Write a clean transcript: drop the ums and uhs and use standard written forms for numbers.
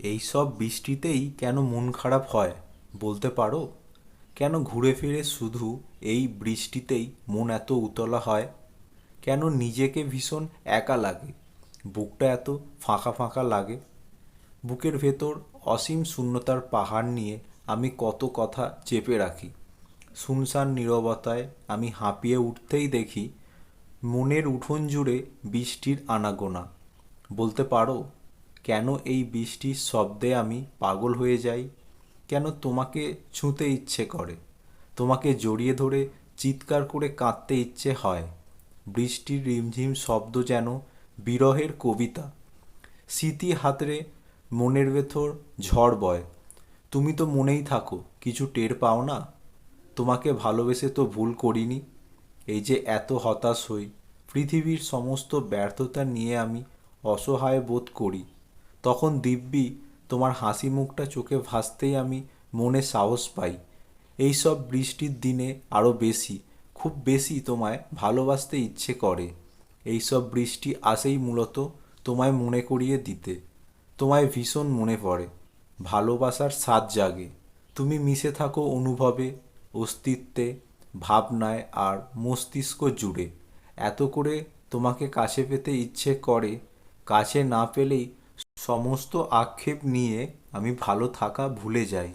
এই সব বৃষ্টিতেই কেন মন খারাপ হয় বলতে পারো? কেন ঘুরে ফিরে শুধু এই বৃষ্টিতেই মন এত উতলা হয়? কেন নিজেকে ভীষণ একা লাগে? বুকটা এত ফাঁকা ফাঁকা লাগে। বুকের ভেতর অসীম শূন্যতার পাহাড় নিয়ে আমি কত কথা চেপে রাখি। শুনশান নীরবতায় আমি হাঁপিয়ে উঠতেই দেখি মনের উঠোন জুড়ে বৃষ্টির আনাগোনা। বলতে পারো কেন এই বৃষ্টির শব্দে আমি পাগল হয়ে যাই? কেন তোমাকে ছুঁতে ইচ্ছে করে, তোমাকে জড়িয়ে ধরে চিৎকার করে কাঁদতে ইচ্ছে হয়? বৃষ্টির রিমঝিম শব্দ যেন বিরহের কবিতা। স্মৃতি হাতড়ে মনের ভেতর ঝড় বয়। তুমি তো মনেই থাকো, কিছু টের পাও না? তোমাকে ভালোবেসে তো ভুল করিনি। এই যে এত হতাশ হই, পৃথিবীর সমস্ত ব্যর্থতা নিয়ে আমি অসহায় বোধ করি, তখন দিব্যি তোমার হাসি মুখটা চোখে ভাসতেই আমি মনে সাহস পাই। এই সব বৃষ্টির দিনে আরও বেশি, খুব বেশি তোমায় ভালোবাসতে ইচ্ছে করে। এই সব বৃষ্টি আসেই মূলত তোমায় মনে করিয়ে দিতে। তোমায় ভীষণ মনে পড়ে, ভালোবাসার স্বাদ জাগে। তুমি মিশে থাকো অনুভবে, অস্তিত্বে, ভাবনায় আর মস্তিষ্ক জুড়ে। এত করে তোমাকে কাছে পেতে ইচ্ছে করে, কাছে না পেলেই সমস্ত আক্ষেপ নিয়ে আমি ভালো থাকা ভুলে যাই।